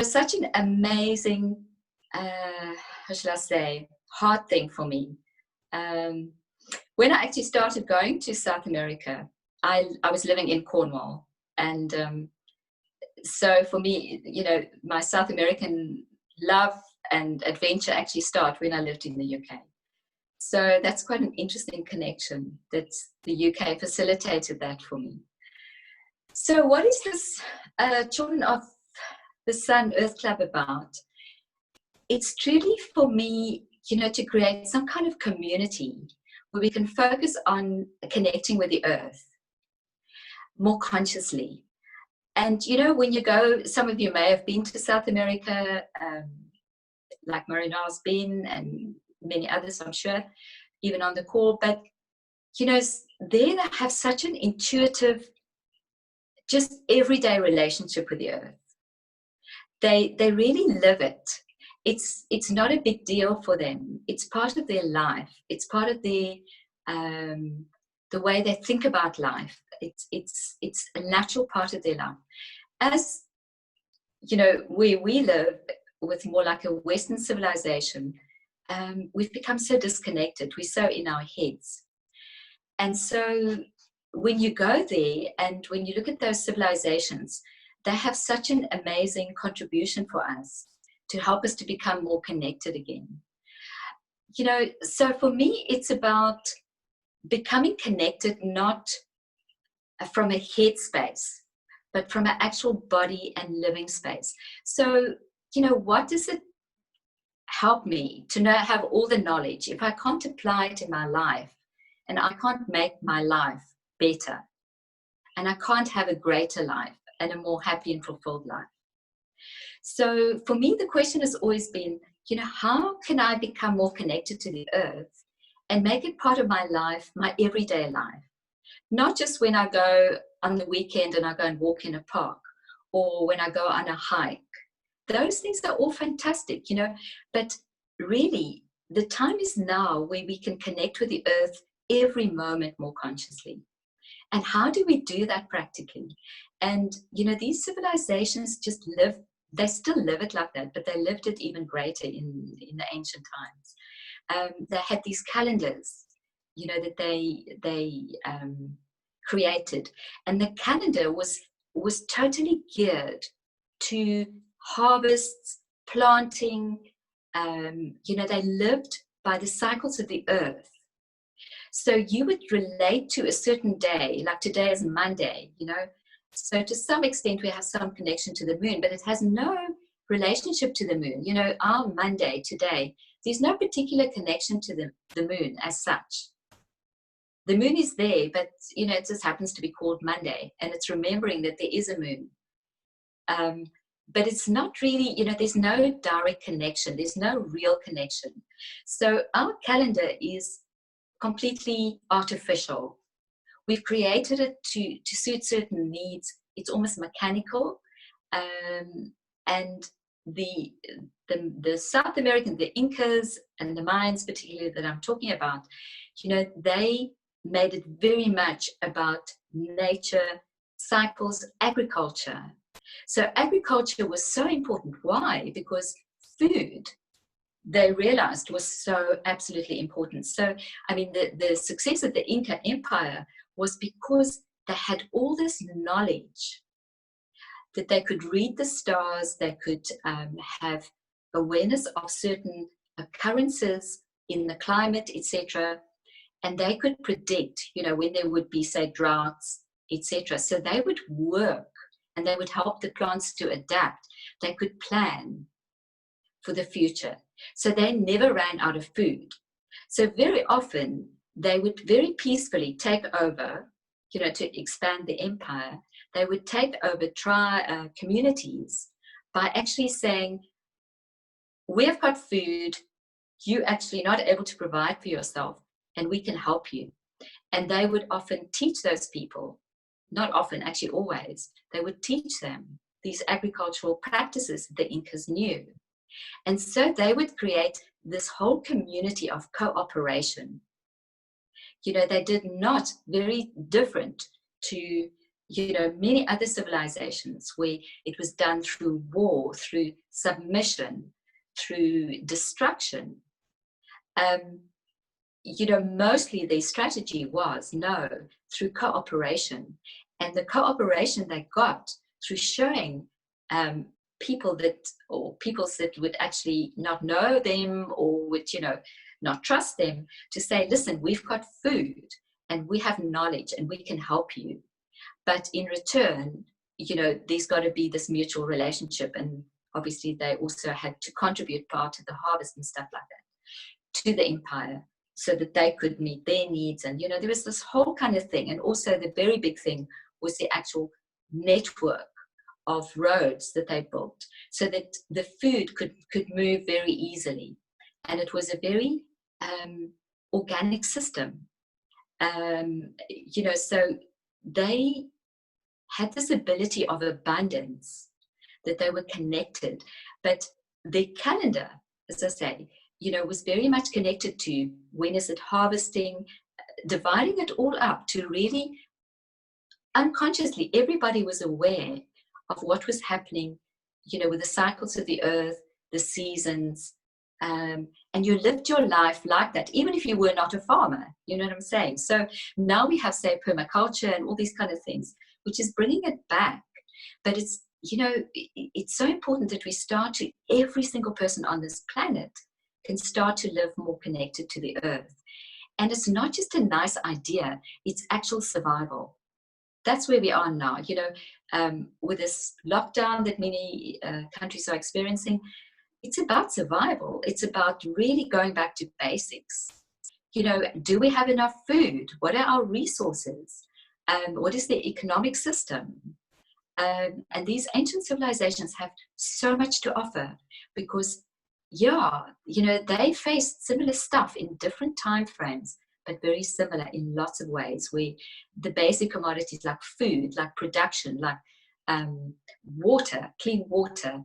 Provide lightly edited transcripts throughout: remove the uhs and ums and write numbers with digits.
such an amazing, how should I say, hard thing for me. Um, when I actually started going to South America, I was living in Cornwall. And so for me, my South American love and adventure actually start when I lived in the UK. So that's quite an interesting connection that the UK facilitated that for me. So what is this Children of the Sun Earth Club about? It's truly for me, to create some kind of community where we can focus on connecting with the earth more consciously. And, when you go, some of you may have been to South America, like Marina's been, and many others, I'm sure, even on the call. But, there they have such an intuitive, just everyday relationship with the earth. They really live it. It's not a big deal for them. It's part of their life. It's part of the way they think about life. It's a natural part of their life. As where we live with more like a Western civilization, we've become so disconnected. We're so in our heads. And so when you go there and when you look at those civilizations, they have such an amazing contribution for us to help us to become more connected again. So for me, it's about becoming connected, not from a head space, but from an actual body and living space. So, what does it help me to have all the knowledge if I can't apply it in my life, and I can't make my life better, and I can't have a greater life and a more happy and fulfilled life? So for me, the question has always been, how can I become more connected to the earth and make it part of my life, my everyday life? Not just when I go on the weekend and I go and walk in a park, or when I go on a hike. Those things are all fantastic, but really the time is now where we can connect with the earth every moment more consciously. And how do we do that practically? And, these civilizations they still live it like that, but they lived it even greater in the ancient times. They had these calendars, that they created. And the calendar was totally geared to harvests, planting. They lived by the cycles of the earth. So you would relate to a certain day, like today is Monday, So to some extent we have some connection to the moon, but it has no relationship to the moon. Our Monday today, there's no particular connection to the moon as such. The moon is there, but, it just happens to be called Monday, and it's remembering that there is a moon. But it's not really, there's no direct connection. There's no real connection. So our calendar is completely artificial. We've created it to suit certain needs. It's almost mechanical. And the South American, the Incas and the Mayans particularly that I'm talking about, they made it very much about nature, cycles, agriculture. So agriculture was so important. Why? Because food, they realized, was so absolutely important. So, the success of the Inca Empire was because they had all this knowledge that they could read the stars, they could have awareness of certain occurrences in the climate, etc. And they could predict, when there would be, say, droughts, etc. So they would work and they would help the plants to adapt. They could plan for the future. So they never ran out of food. So very often they would very peacefully take over, to expand the empire. They would take over communities by actually saying, we have got food, you actually not able to provide for yourself, and we can help you. And they would often teach those people, not often, actually always, they would teach them these agricultural practices that the Incas knew. And so they would create this whole community of cooperation. They did not, very different to many other civilizations where it was done through war, through submission, through destruction. Mostly their strategy was through cooperation, and the cooperation they got through showing peoples that would actually not know them or would not trust them, to say, listen, we've got food and we have knowledge and we can help you, but in return there's got to be this mutual relationship. And obviously they also had to contribute part of the harvest and stuff like that to the empire, so that they could meet their needs. And there was this whole kind of thing. And also the very big thing was the actual network of roads that they built, so that the food could move very easily. And it was a very organic system. So they had this ability of abundance, that they were connected. But their calendar, as I say, was very much connected to when is it harvesting, dividing it all up to really unconsciously, everybody was aware of what was happening, with the cycles of the earth, the seasons, and you lived your life like that, even if you were not a farmer, you know what I'm saying? So now we have, say, permaculture and all these kind of things, which is bringing it back. But it's, it's so important that we start to, every single person on this planet can start to live more connected to the earth. And it's not just a nice idea, it's actual survival. That's where we are now, with this lockdown that many countries are experiencing. It's about survival. It's about really going back to basics. Do we have enough food? What are our resources? What is the economic system? And these ancient civilizations have so much to offer, because they faced similar stuff in different time frames, but very similar in lots of ways, where the basic commodities like food, like production, like water, clean water,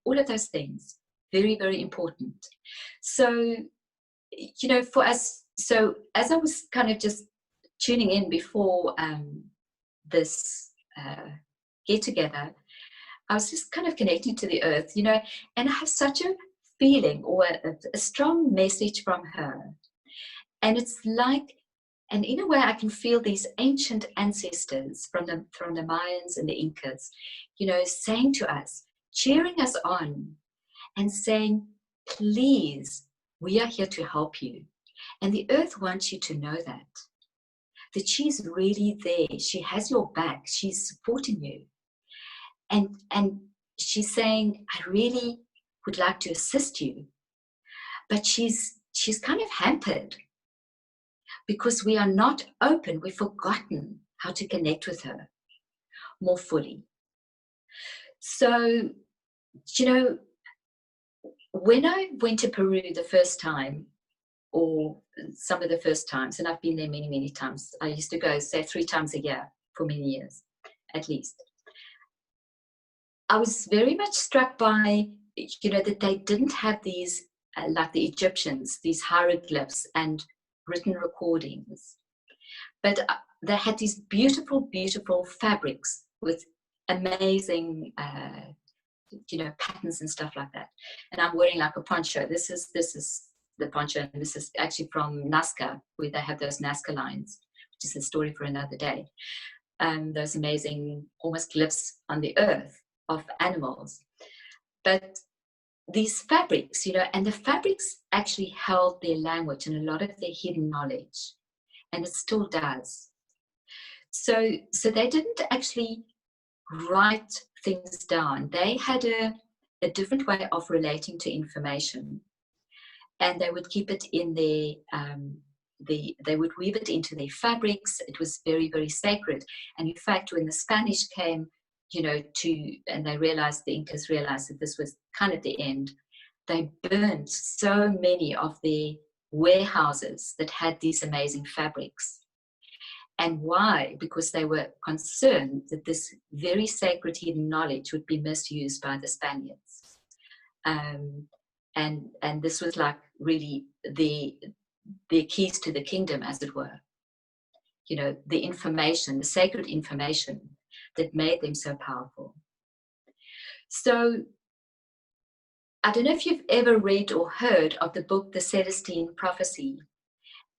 all of those things, very, very important. So, for us, so as I was kind of just tuning in before this get together, I was just kind of connecting to the earth, and I have such a feeling, or a strong message from her. And it's like, and in a way I can feel these ancient ancestors from the Mayans and the Incas, saying to us, cheering us on and saying, please, we are here to help you. And the earth wants you to know that she's really there. She has your back. She's supporting you. And she's saying, I really would like to assist you. But she's kind of hampered, because we are not open. We've forgotten how to connect with her more fully. So, when I went to Peru the first time, or some of the first times, and I've been there many, many times. I used to go, say, 3 times a year for many years, at least. I was very much struck by, that they didn't have these, like the Egyptians, these hieroglyphs and written recordings. But they had these beautiful, beautiful fabrics with amazing, patterns and stuff like that. And I'm wearing like a poncho. This is the poncho, and this is actually from Nazca, where they have those Nazca lines, which is a story for another day. Those amazing, almost glyphs on the earth of animals. But these fabrics, and the fabrics actually held their language and a lot of their hidden knowledge, and it still does. So they didn't actually write things down. They had a different way of relating to information, and they would keep it in their, they would weave it into their fabrics. It was very, very sacred. And in fact, when the Spanish came, and they realized, the Incas realized that this was kind of the end, they burned so many of their warehouses that had these amazing fabrics. And why? Because they were concerned that this very sacred hidden knowledge would be misused by the Spaniards. And this was like really the keys to the kingdom, as it were. the information, the sacred information that made them so powerful. So I don't know if you've ever read or heard of the book, The Celestine Prophecy.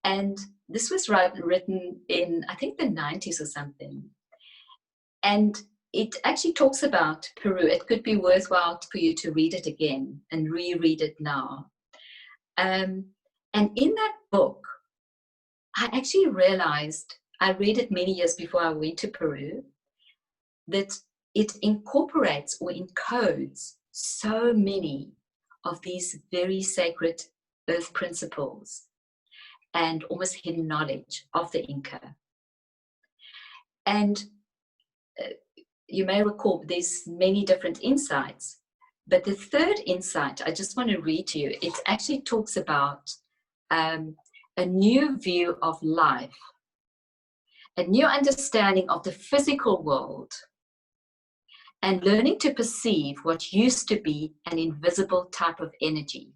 And this was written in, I think, the 90s or something. And it actually talks about Peru. It could be worthwhile for you to read it again and reread it now. And in that book, I actually realized, I read it many years before I went to Peru, that it incorporates or encodes so many of these very sacred earth principles and almost hidden knowledge of the Inca. And you may recall there's many different insights, but the third insight I just want to read to you, it actually talks about a new view of life, a new understanding of the physical world, and learning to perceive what used to be an invisible type of energy.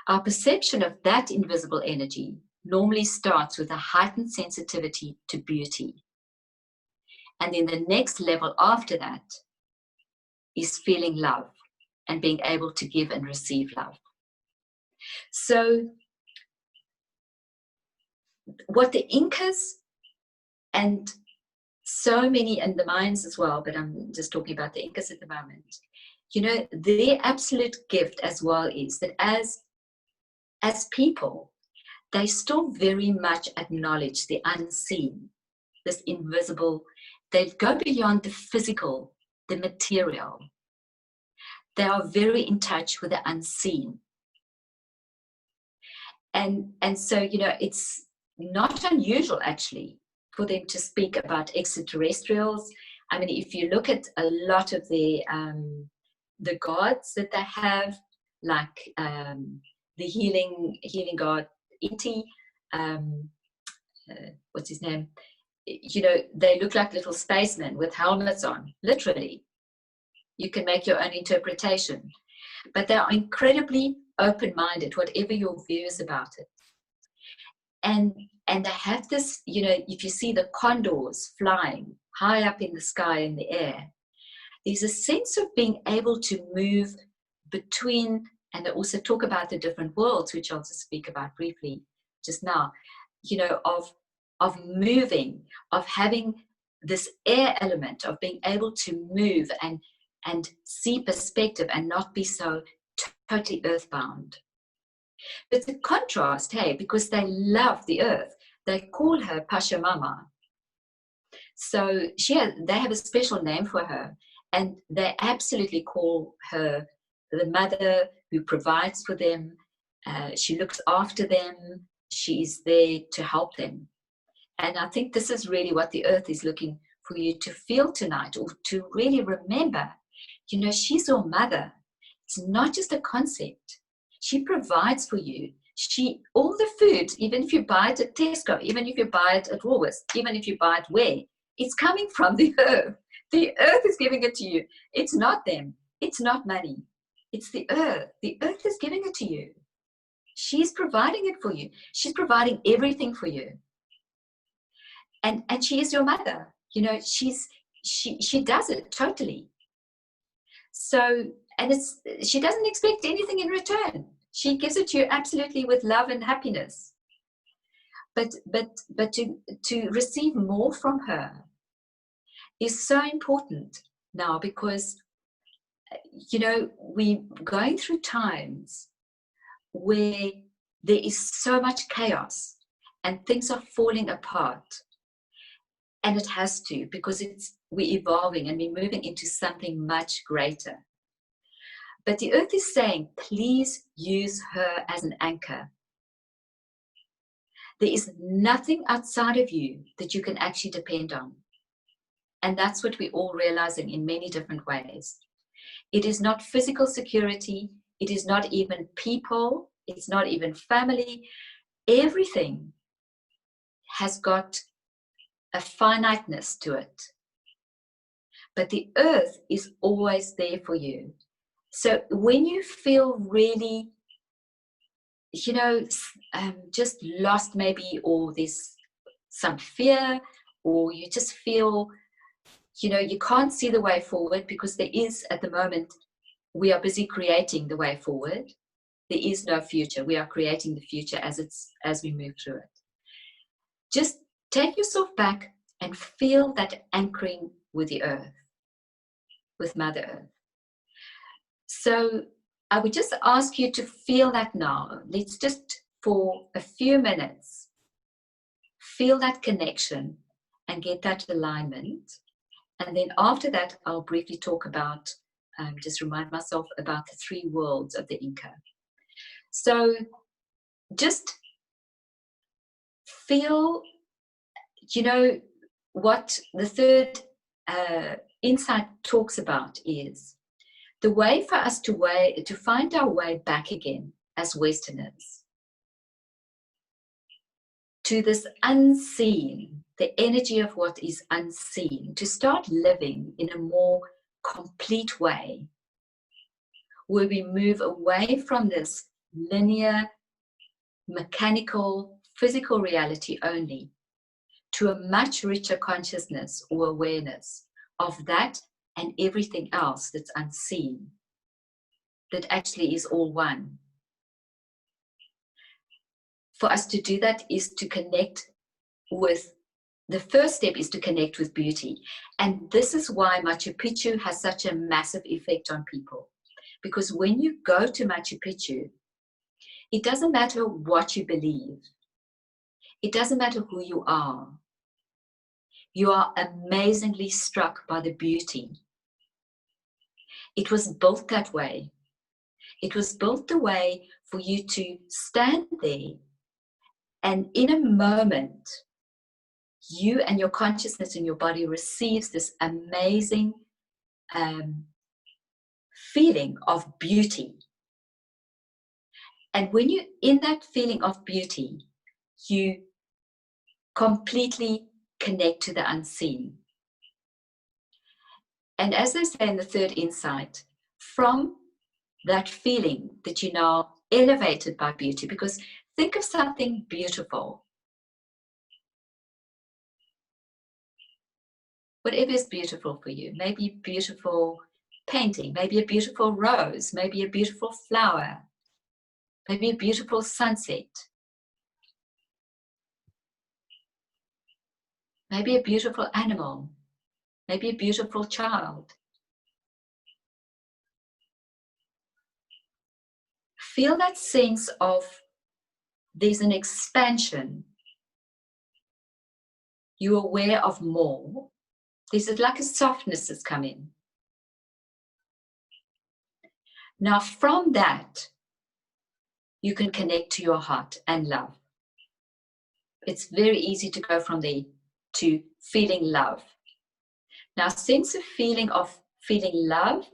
Our perception of that invisible energy normally starts with a heightened sensitivity to beauty. And then the next level after that is feeling love and being able to give and receive love. So what the Incas and so many, and the Mayans as well, but I'm just talking about the Incas at the moment, their absolute gift as well is that as people, they still very much acknowledge the unseen, this invisible. They go beyond the physical, the material. They are very in touch with the unseen. And so, it's not unusual actually for them to speak about extraterrestrials. I mean, if you look at a lot of the gods that they have, like the healing god Inti, what's his name? They look like little spacemen with helmets on, literally. You can make your own interpretation. But they are incredibly open-minded, whatever your views about it. And they have this, if you see the condors flying high up in the sky, in the air, there's a sense of being able to move between, and they also talk about the different worlds, which I'll just speak about briefly just now, of moving, of having this air element, of being able to move and see perspective and not be so totally earthbound. It's a contrast, hey, because they love the earth. They call her Pachamama. So they have a special name for her, and they absolutely call her the mother who provides for them. She looks after them. She's there to help them. And I think this is really what the earth is looking for you to feel tonight, or to really remember. She's your mother. It's not just a concept. She provides for you. All the food, even if you buy it at Tesco, even if you buy it at Woolworths, even if you buy it where, it's coming from the earth. The earth is giving it to you. It's not them. It's not money. It's the earth. The earth is giving it to you. She's providing it for you. She's providing everything for you. And she is your mother. She does it totally. So, and she doesn't expect anything in return. She gives it to you absolutely with love and happiness. But to receive more from her is so important now, because we're going through times where there is so much chaos and things are falling apart. And it has to, because we're evolving and we're moving into something much greater. But the earth is saying, please use her as an anchor. There is nothing outside of you that you can actually depend on. And that's what we're all realizing in many different ways. It is not physical security. It is not even people. It's not even family. Everything has got a finiteness to it. But the earth is always there for you. So when you feel really, just lost maybe, or there's some fear, or you just feel, you can't see the way forward, because there is, at the moment, we are busy creating the way forward. There is no future. We are creating the future as we move through it. Just take yourself back and feel that anchoring with the earth, with Mother Earth. So I would just ask you to feel that now. Let's just, for a few minutes, feel that connection and get that alignment. And then after that, I'll briefly talk about, just remind myself about the 3 worlds of the Inca. So just feel, what the third insight talks about is the way for us to find our way back again as Westerners to this unseen, the energy of what is unseen, to start living in a more complete way, where we move away from this linear, mechanical, physical reality only, to a much richer consciousness or awareness of that and everything else that's unseen, that actually is all one. For us to do that is to connect with, the first step is to connect with beauty. And this is why Machu Picchu has such a massive effect on people. Because when you go to Machu Picchu, it doesn't matter what you believe. It doesn't matter who you are. You are amazingly struck by the beauty. It was built that way. It was built the way for you to stand there, and in a moment, you and your consciousness in your body receives this amazing feeling of beauty. And when you're in that feeling of beauty, you completely connect to the unseen. And as they say in the third insight, from that feeling that you're now elevated by beauty, because think of something beautiful. Whatever is beautiful for you, maybe a beautiful painting, maybe a beautiful rose, maybe a beautiful flower, maybe a beautiful sunset, maybe a beautiful animal, maybe a beautiful child. Feel that sense of there's an expansion. You're aware of more. There's like a softness that's come in. Now from that, you can connect to your heart and love. It's very easy to go from there to feeling love. Now sense a feeling of feeling love,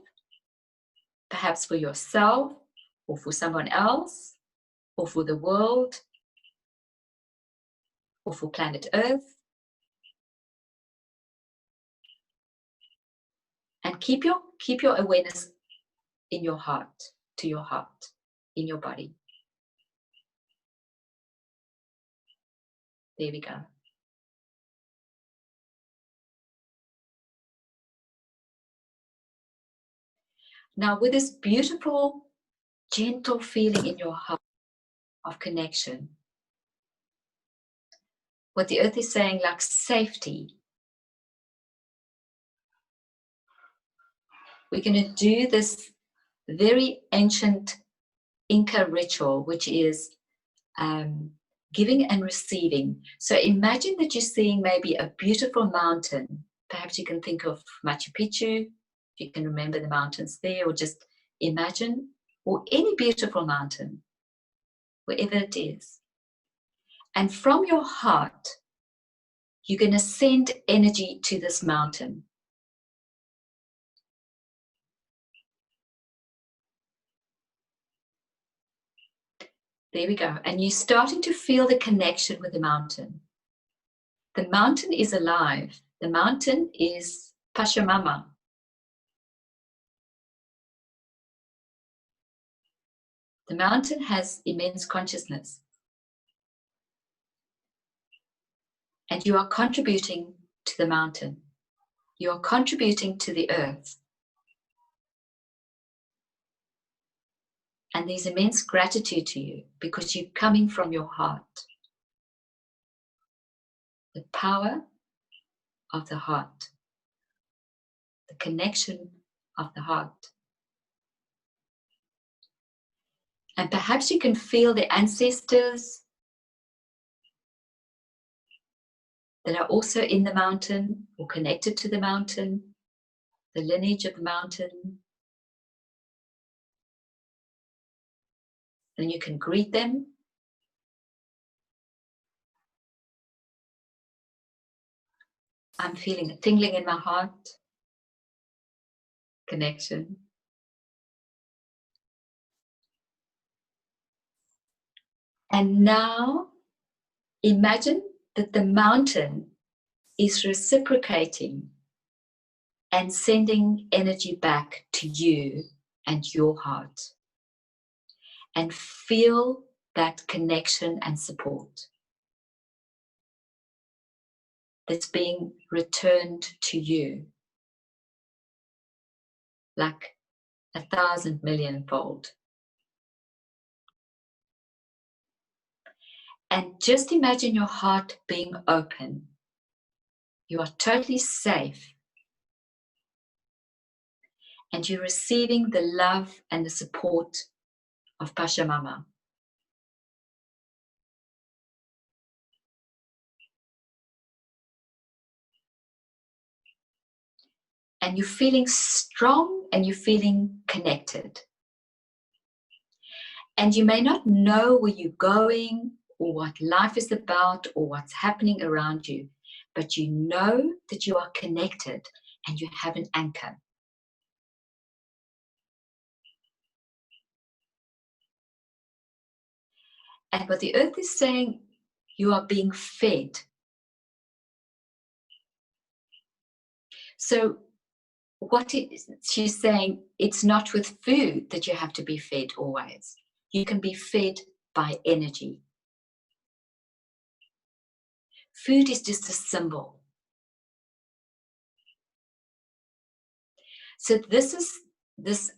perhaps for yourself or for someone else or for the world or for planet Earth. And keep your awareness in your heart, to your heart, in your body. There we go. Now with this beautiful, gentle feeling in your heart of connection, what the earth is saying, like safety, we're going to do this very ancient Inca ritual, which is giving and receiving. So imagine that you're seeing maybe a beautiful mountain. Perhaps you can think of Machu Picchu, if you can remember the mountains there, or just imagine, or any beautiful mountain, wherever it is. And from your heart, you're going to send energy to this mountain. There we go. And you're starting to feel the connection with the mountain. The mountain is alive. The mountain is Pachamama. The mountain has immense consciousness. And you are contributing to the mountain. You are contributing to the earth. And there's immense gratitude to you because you're coming from your heart. The power of the heart. The connection of the heart. And perhaps you can feel the ancestors that are also in the mountain or connected to the mountain, the lineage of the mountain. And you can greet them. I'm feeling a tingling in my heart. Connection. And now imagine that the mountain is reciprocating and sending energy back to you and your heart. And feel that connection and support that's being returned to you like 1,000 million fold. And just imagine your heart being open. You are totally safe. And you're receiving the love and the support of Pachamama. And you're feeling strong and you're feeling connected. And you may not know where you're going or what life is about or what's happening around you, but you know that you are connected and you have an anchor. And what the earth is saying, you are being fed. So what she's saying, it's not with food that you have to be fed always. You can be fed by energy. Food is just a symbol. So this is this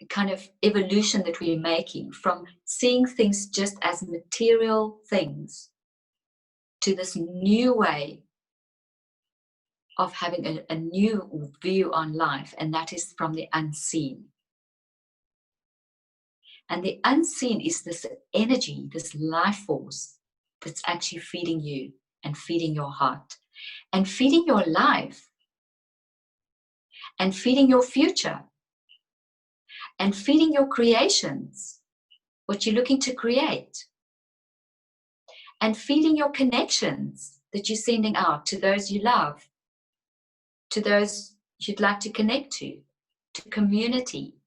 kind of evolution that we're making from seeing things just as material things to this new way of having a new view on life, and that is from the unseen. And the unseen is this energy, this life force that's actually feeding you and feeding your heart and feeding your life and feeding your future and feeding your creations, what you're looking to create, and feeding your connections that you're sending out to those you love, to those you'd like to connect to community,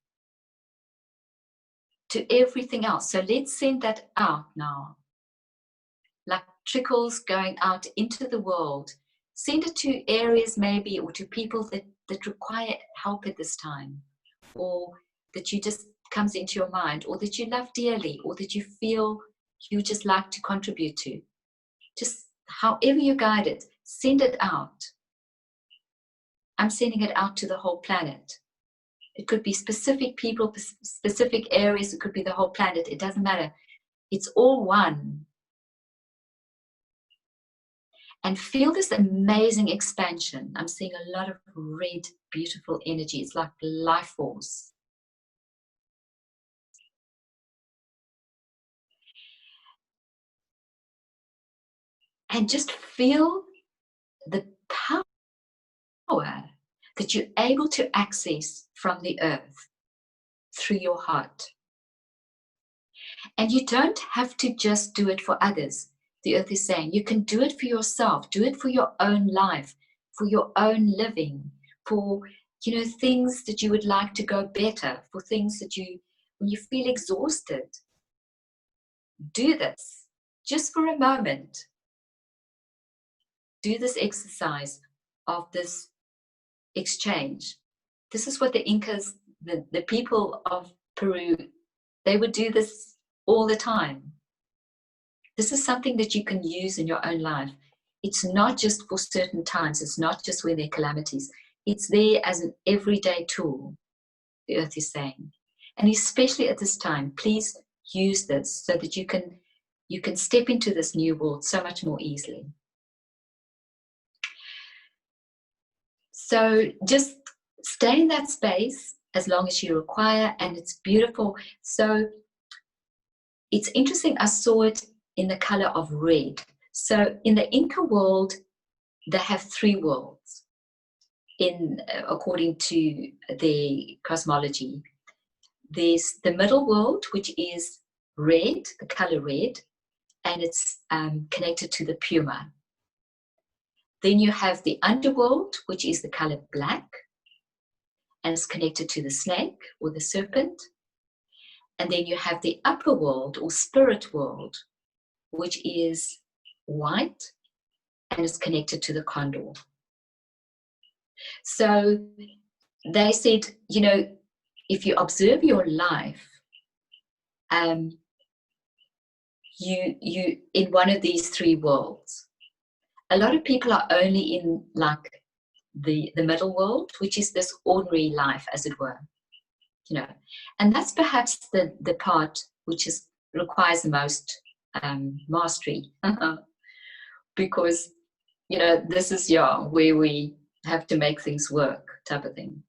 to everything else. So let's send that out now, like trickles going out into the world. Send it to areas maybe, or to people that require help at this time, or that you just comes into your mind, or that you love dearly, or that you feel you just like to contribute to. Just however you guide it, send it out. I'm sending it out to the whole planet. It could be specific people, specific areas. It could be the whole planet. It doesn't matter. It's all one. And feel this amazing expansion. I'm seeing a lot of red, beautiful energy. It's like life force. And just feel the power that you're able to access from the earth through your heart. And you don't have to just do it for others. The earth is saying you can do it for yourself, do it for your own life, for your own living, for things that you would like to go better, for things that when you feel exhausted, do this just for a moment. Do this exercise of this exchange. This is what the Incas, the people of Peru, They would do this all the time. This is something that you can use in your own life. It's not just for certain times. It's not just when there are calamities. It's there as an everyday tool, the earth is saying. And especially at this time, please use this so that you can step into this new world so much more easily. So just stay in that space as long as you require, and it's beautiful. So it's interesting, I saw it in the color of red. So in the Inca world, they have 3 worlds according to their cosmology. There's the middle world, which is red, the color red, and it's connected to the puma. Then you have the underworld, which is the color black, and it's connected to the snake or the serpent. And then you have the upper world or spirit world, which is white, and it's connected to the condor. So they said, you know, if you observe your life, you in one of these 3 worlds. A lot of people are only in like the middle world, which is this ordinary life, as it were, you know, and that's perhaps the part which requires the most mastery, because, you know, this is where we have to make things work, type of thing.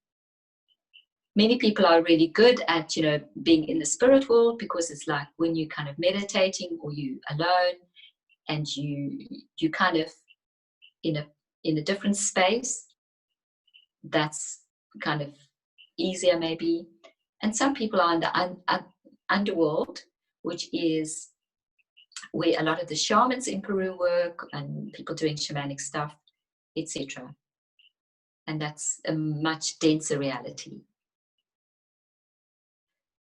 Many people are really good at, you know, being in the spirit world, because it's like when you're kind of meditating or you alone and you kind of in a different space, that's kind of easier maybe. And some people are in the underworld, which is where a lot of the shamans in Peru work and people doing shamanic stuff, etc. And that's a much denser reality.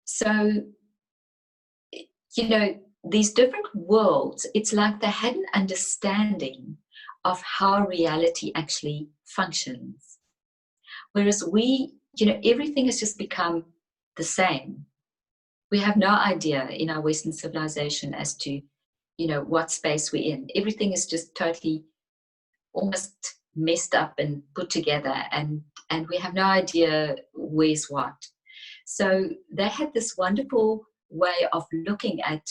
So, you know, these different worlds, it's like they had an understanding of how reality actually functions. Whereas we, you know, everything has just become the same. We have no idea in our Western civilization as to, you know, what space we're in. Everything is just totally almost messed up and put together, and we have no idea where's what. So they had this wonderful way of looking at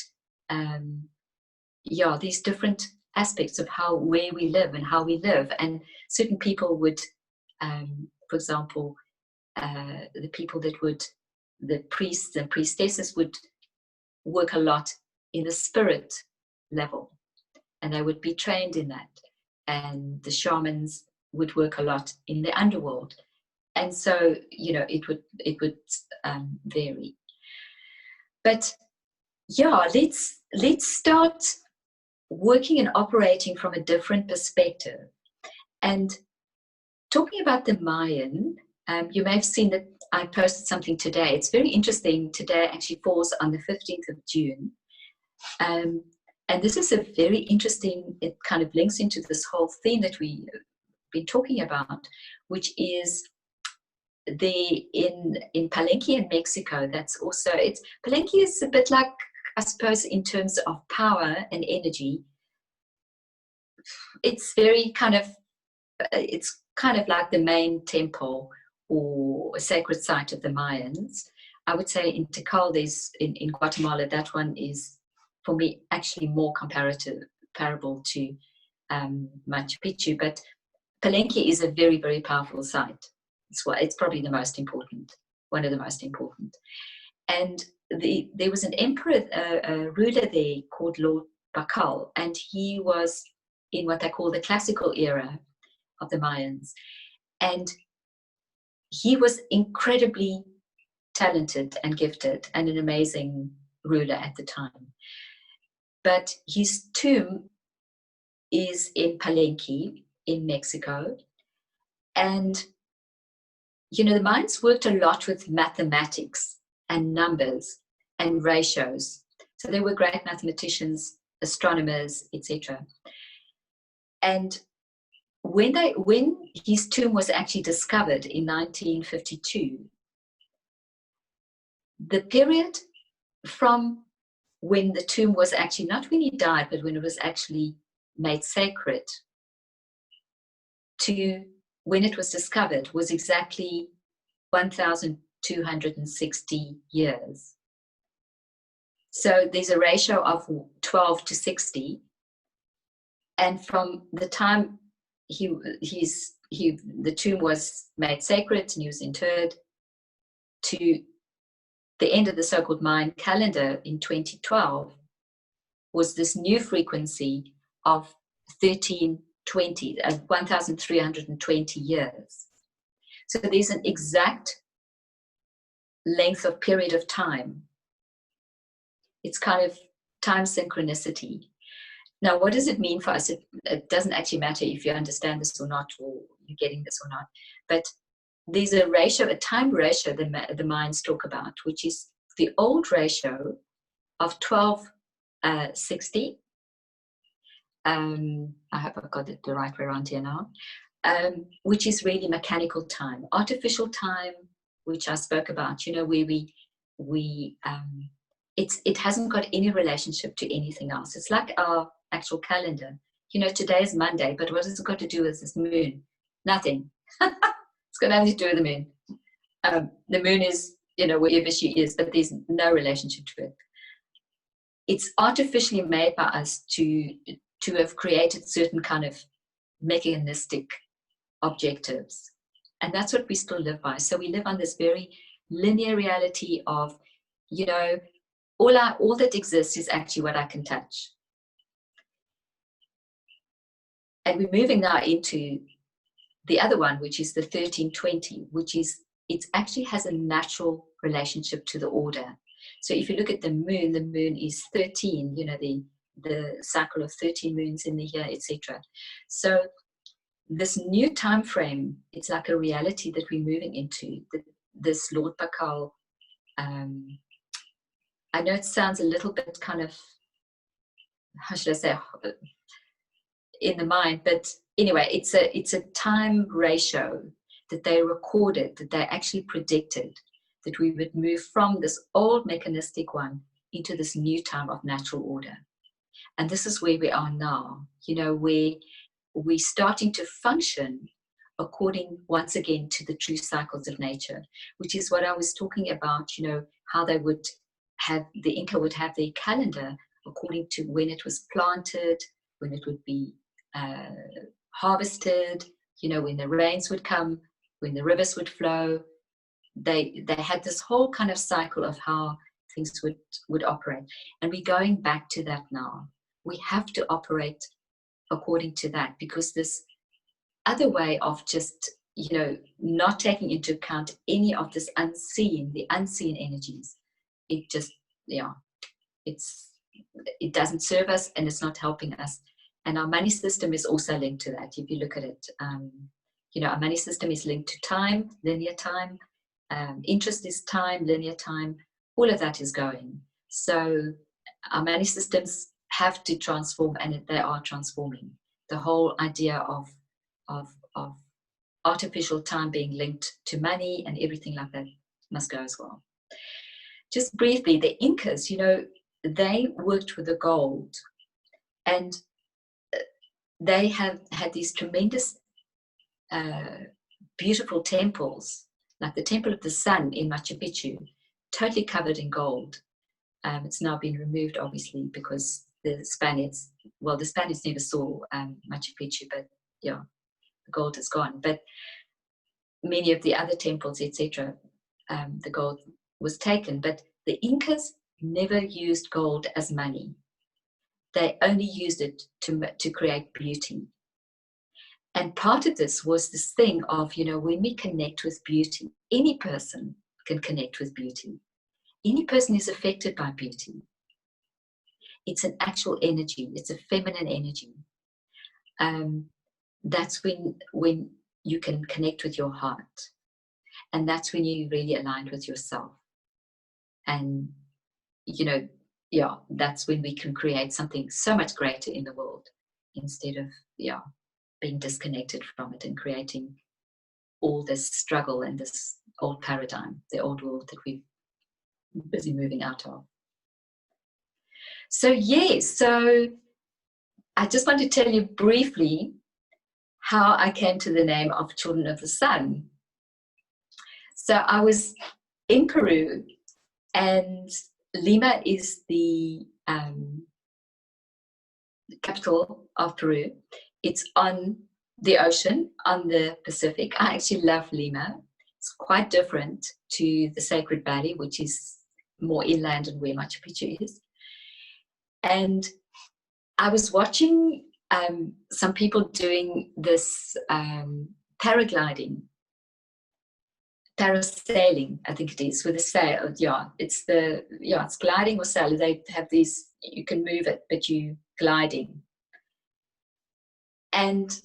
these different aspects of where we live and how we live. And certain people would, for example, the priests and priestesses would work a lot in the spirit level, and they would be trained in that. And the shamans would work a lot in the underworld. And so, you know, it would vary. But yeah, let's start working and operating from a different perspective. And talking about the Mayan, you may have seen that I posted something today. It's very interesting. Today actually falls on the 15th of June. And this is a very interesting, it kind of links into this whole theme that we've been talking about, which is in Palenque in Mexico. That's also, Palenque is a bit like, I suppose, in terms of power and energy, it's very kind of, it's kind of like the main temple or a sacred site of the Mayans. I would say in Tikal, in Guatemala, that one is, for me, actually more comparable to Machu Picchu. But Palenque is a very, very powerful site. It's probably the most important, one of the most important. And there was an emperor, a ruler there called Lord Bacal, and he was in what they call the classical era of the Mayans. And he was incredibly talented and gifted and an amazing ruler at the time. But his tomb is in Palenque in Mexico. And, you know, the Mayans worked a lot with mathematics and numbers and ratios. So they were great mathematicians, astronomers, etc. And when his tomb was actually discovered in 1952, the period from when the tomb was actually, not when he died, but when it was actually made sacred, to when it was discovered, was exactly 1,260 years. So there's a ratio of 12 to 60. And from the time the tomb was made sacred and he was interred to the end of the so-called Mayan calendar in 2012 was this new frequency of 1320, 1,320 years. So there's an exact length of period of time. It's kind of time synchronicity. Now, what does it mean for us? It doesn't actually matter if you understand this or not, or you're getting this or not. But there's a ratio, a time ratio the Mayans talk about, which is the old ratio of 1260. I hope I've got it the right way around here now. Which is really mechanical time. Artificial time, which I spoke about, where it hasn't got any relationship to anything else. It's like our actual calendar. Today is Monday, but what has it got to do with this moon? Nothing. It's got nothing to do with the moon. The moon is, wherever she is, but there's no relationship to it. It's artificially made by us to have created certain kind of mechanistic objectives. And that's what we still live by. So we live on this very linear reality of, all that exists is actually what I can touch. And we're moving now into the other one, which is the 1320, which is, it actually has a natural relationship to the order. So if you look at the moon is 13, the cycle of 13 moons in the year, etc. So this new time frame, it's like a reality that we're moving into. This Lord Bakal, I know it sounds a little bit kind of, how should I say, in the mind, but anyway, it's a time ratio that they recorded, that they actually predicted that we would move from this old mechanistic one into this new time of natural order. And this is where we are now, where we're starting to function according, once again, to the true cycles of nature, which is what I was talking about, how they would have, the Inca would have their calendar according to when it was planted, when it would be harvested, when the rains would come, when the rivers would flow. They had this whole kind of cycle of how things would operate. And we're going back to that now. We have to operate according to that, because this other way of just, not taking into account any of this the unseen energies, it just, it doesn't serve us and it's not helping us. And our money system is also linked to that. If you look at it, our money system is linked to time, linear time. Interest is time, linear time. All of that is going. So our money systems have to transform, and they are transforming. The whole idea of artificial time being linked to money and everything like that must go as well. Just briefly, the Incas, they worked with the gold, and they have had these tremendous, beautiful temples, like the Temple of the Sun in Machu Picchu, totally covered in gold. It's now been removed, obviously, because the Spaniards never saw Machu Picchu, but the gold is gone. But many of the other temples, etc., the gold was taken. But the Incas never used gold as money. They only used it to create beauty. And part of this was this thing of, when we connect with beauty, any person can connect with beauty. Any person is affected by beauty. It's an actual energy. It's a feminine energy. That's when you can connect with your heart. And that's when you really aligned with yourself. And, that's when we can create something so much greater in the world, instead of, being disconnected from it and creating all this struggle and this old paradigm, the old world that we're busy moving out of. So yes, so I just want to tell you briefly how I came to the name of Children of the Sun. So I was in Peru, and Lima is the capital of Peru. It's on the ocean, on the Pacific. I actually love Lima. It's quite different to the Sacred Valley, which is more inland and where Machu Picchu is. And I was watching some people doing this paragliding, parasailing, I think it is, with a sail. Yeah, it's gliding or sailing. They have these, you can move it, but you gliding. And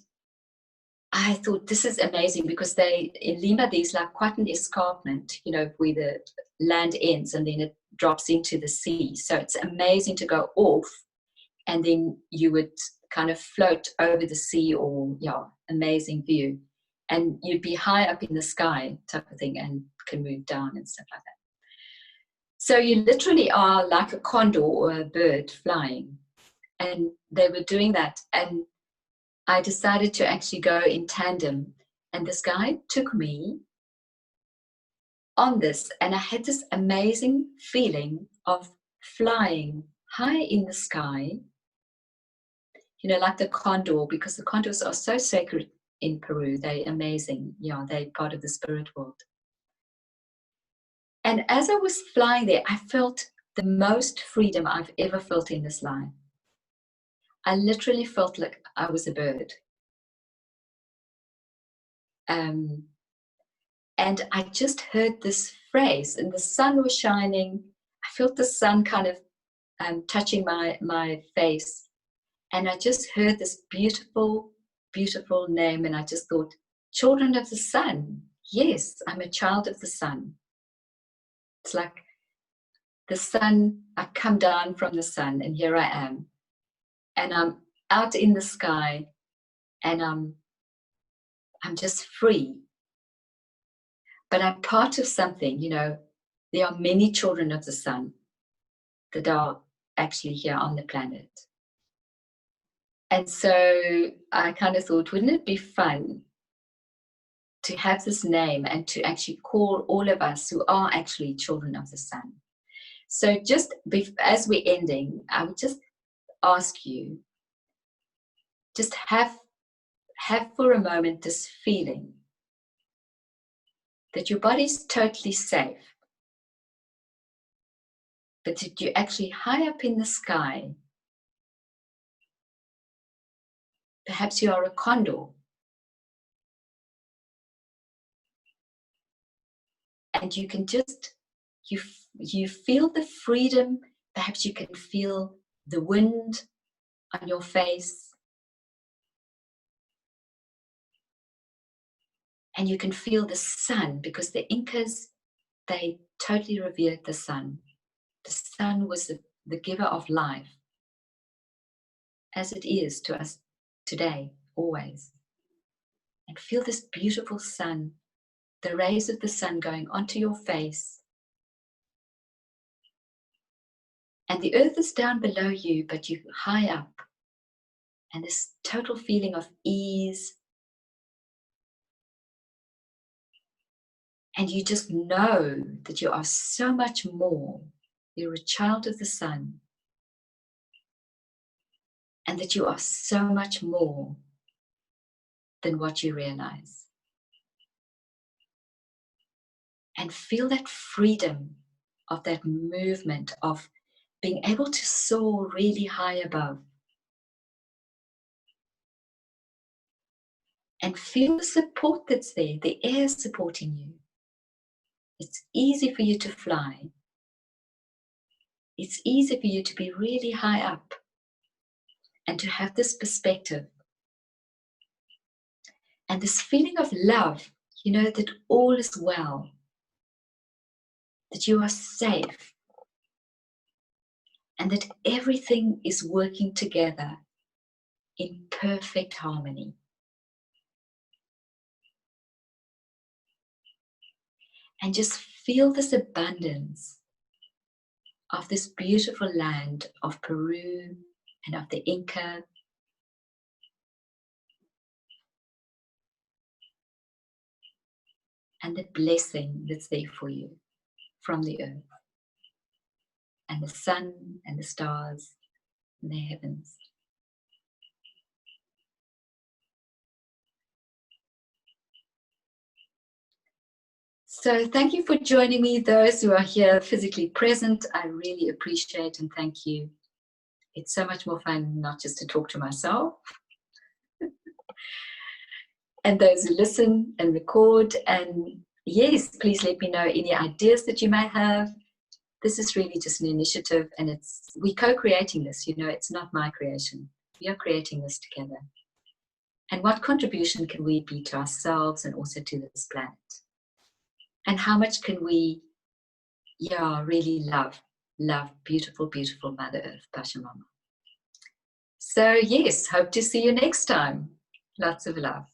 I thought this is amazing because in Lima, there's like quite an escarpment, where the land ends and then it drops into the sea. So it's amazing to go off, and then you would kind of float over the sea, or amazing view. And you'd be high up in the sky type of thing and can move down and stuff like that. So you literally are like a condor or a bird flying. And they were doing that. And I decided to actually go in tandem. And this guy took me on this. And I had this amazing feeling of flying high in the sky, like the condor, because the condors are so sacred in Peru. They're amazing. Yeah, they're part of the spirit world. And as I was flying there, I felt the most freedom I've ever felt in this life. I literally felt like I was a bird. And I just heard this phrase, and the sun was shining. I felt the sun kind of touching my face. And I just heard this beautiful, beautiful name. And I just thought, Children of the Sun. Yes, I'm a child of the sun. It's like the sun, I come down from the sun, and here I am. And I'm out in the sky, and I'm just free. But I'm part of something, There are many children of the sun that are actually here on the planet. And so I kind of thought, wouldn't it be fun to have this name and to actually call all of us who are actually children of the sun? So just as we're ending, I would just ask you, just have for a moment this feeling that your body's totally safe, but that you're actually high up in the sky. Perhaps you are a condor. And you can just, you feel the freedom. Perhaps you can feel the wind on your face. And you can feel the sun, because the Incas, they totally revered the sun. The sun was the giver of life, as it is to us today, always. And feel this beautiful sun, the rays of the sun going onto your face. And the earth is down below you, but you're high up. And this total feeling of ease. And you just know that you are so much more. You're a child of the sun. And that you are so much more than what you realize. And feel that freedom of that movement of being able to soar really high above. And feel the support that's there. The air is supporting you. It's easy for you to fly. It's easy for you to be really high up and to have this perspective. And this feeling of love, that all is well, that you are safe, and that everything is working together in perfect harmony. And just feel this abundance of this beautiful land of Peru and of the Inca. And the blessing that's there for you from the earth and the sun and the stars and the heavens. So thank you for joining me, those who are here physically present. I really appreciate and thank you. It's so much more fun not just to talk to myself. And those who listen and record, and yes, please let me know any ideas that you may have. This is really just an initiative, and we're co-creating this, it's not my creation. We are creating this together. And what contribution can we be to ourselves and also to this planet? And how much can we, really love beautiful, beautiful Mother Earth, Pachamama. So yes, hope to see you next time. Lots of love.